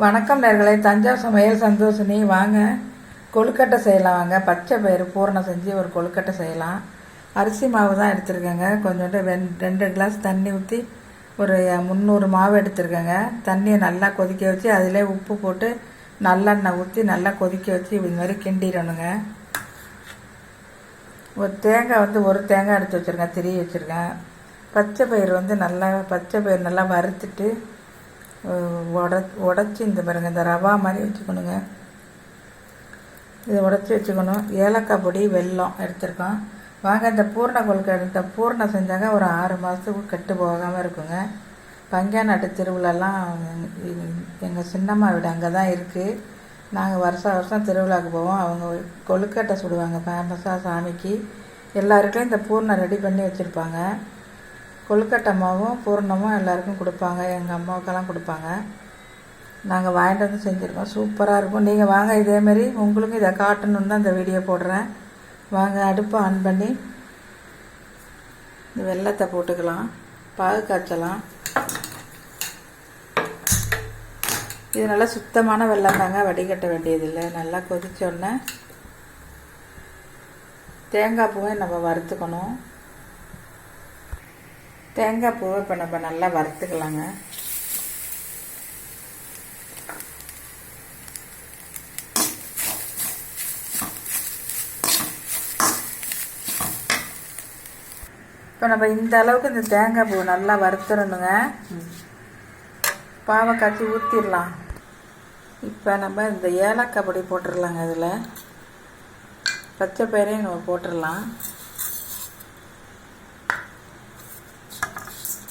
வணக்கம் நேர்களே, தஞ்சாவூர் சமையல் சந்தோஷினி. வாங்க கொழுக்கட்டை செய்யலாம். வாங்க பச்சை பயிறு பூரணம் செஞ்சு ஒரு கொழுக்கட்டை செய்யலாம். அரிசி மாவு தான் எடுத்துருக்கேங்க. கொஞ்சோண்டு 2 கிளாஸ் தண்ணி ஊற்றி ஒரு 300 மாவு எடுத்துருக்கேங்க. தண்ணியை நல்லா கொதிக்க வச்சு அதிலே உப்பு போட்டு நல்லெண்ணெய் ஊற்றி நல்லா கொதிக்க வச்சு இது மாதிரி கிண்டிடணுங்க. ஒரு தேங்காய் ஒரு தேங்காய் எடுத்து வச்சுருக்கேன், திரி வச்சுருக்கேன். பச்சை பயிறு நல்லா வறுத்துட்டு உடச்சி இந்த பாருங்கள், இந்த ரவா மாதிரி வச்சுக்கணுங்க. இதை உடச்சி வச்சுக்கணும். ஏலக்காய் பொடி, வெல்லம் எடுத்துருக்கோம். வாங்க இந்த பூர்ணம் செஞ்சாங்க ஒரு 6 மாதத்துக்கு கெட்டு போகாமல் இருக்குங்க. பங்காநாட்டு திருவிழாலாம் எங்கள் சின்னம்மா வீடு அங்கே தான் இருக்குது. நாங்கள் வருஷம் திருவிழாவுக்கு போவோம். அவங்க கொழுக்கட்டை சுடுவாங்க ஃபேமஸாக சாமிக்கு. எல்லாருக்கும் இந்த பூர்ணம் ரெடி பண்ணி வச்சுருப்பாங்க. கொழுக்கட்டை மாவும் பூர்ணமும் எல்லாருக்கும் கொடுப்பாங்க. எங்கள் அம்மாவுக்கெல்லாம் கொடுப்பாங்க. நாங்கள் வாங்கிட்டு வந்து செஞ்சுருக்கோம். சூப்பராக இருக்கும். நீங்கள் வாங்க, இதேமாரி உங்களுக்கும் இதை காட்டணுன்னு தான் இந்த வீடியோ போடுறேன். வாங்க அடுப்பை ஆன் பண்ணி இந்த வெல்லத்தை போட்டுக்கலாம். பாகு காய்ச்சலாம். இது நல்லா சுத்தமான வெல்லம் தாங்க, வடிகட்ட வேண்டியதில்லை. நல்லா கொதிச்சோடனே தேங்காய் பூவை நம்ம வறுத்துக்கணும். தேங்காய் பூவை இப்போ நம்ம நல்லா வறுத்துக்கலாங்க. இப்போ நம்ம இந்த அளவுக்கு இந்த தேங்காய் பூ நல்லா வறுத்துடணுங்க. பாவை காய்ச்சி ஊற்றிடலாம். இப்போ நம்ம இந்த ஏலக்காய் பொடி போட்டுடலாங்க. இதில் பச்சை பயிரையும் நம்ம போட்டுடலாம்.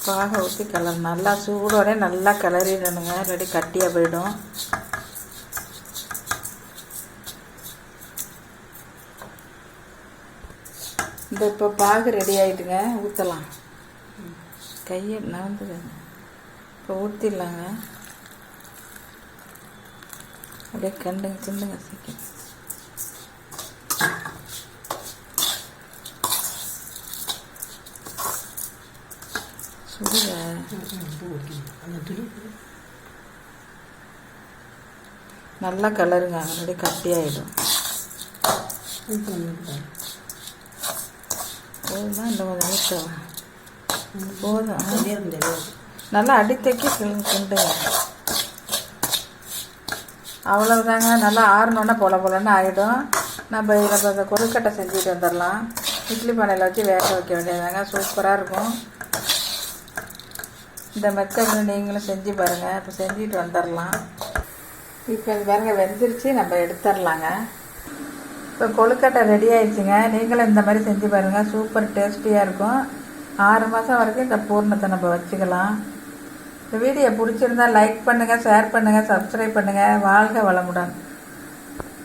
பாகை ஊற்றி நல்லா சூடோடனே நல்லா கிளறிடணுங்க. இல்லாட்டி கட்டியாக போயிடும். இந்த இப்போ பாகு ரெடி ஆகிட்டுங்க. ஊற்றலாம். கையை நகர்ந்துடுங்க. இப்போ ஊற்றிடலாங்க. அப்படியே கிண்டுங்க சீக்கிரம். நல்லா கலருங்க, அப்படியே கட்டியாயிடும். போதுமா? இந்த கொஞ்சம் ஊற்றலாம். போதும். நல்லா அடித்தக்கி கிண்டுங்க. அவ்வளவுதாங்க. நல்லா ஆறணுன்னா போலன்னு ஆகிடும். நம்ம இந்த கொழுக்கட்டை செஞ்சுட்டு வந்துடலாம். இட்லி பானையில் வச்சு வேக வைக்க வேண்டியதாங்க. சூப்பராக இருக்கும். இந்த மெத்தடில் நீங்களும் செஞ்சு பாருங்கள். இப்போ செஞ்சுட்டு வந்துடலாம். இப்போ இது பாருங்கள், வெந்துருச்சு. நம்ம எடுத்துடலாங்க. இப்போ கொழுக்கட்டை ரெடி ஆயிடுச்சுங்க. நீங்களும் இந்த மாதிரி செஞ்சு பாருங்கள். சூப்பர் டேஸ்டியாக இருக்கும். 6 மாதம் வரைக்கும் இந்த பூர்ணத்தை நம்ம வச்சுக்கலாம். இந்த வீடியோ பிடிச்சிருந்தா லைக் பண்ணுங்கள், ஷேர் பண்ணுங்கள், சப்ஸ்கிரைப் பண்ணுங்கள். வாழ்க வளமுடன்.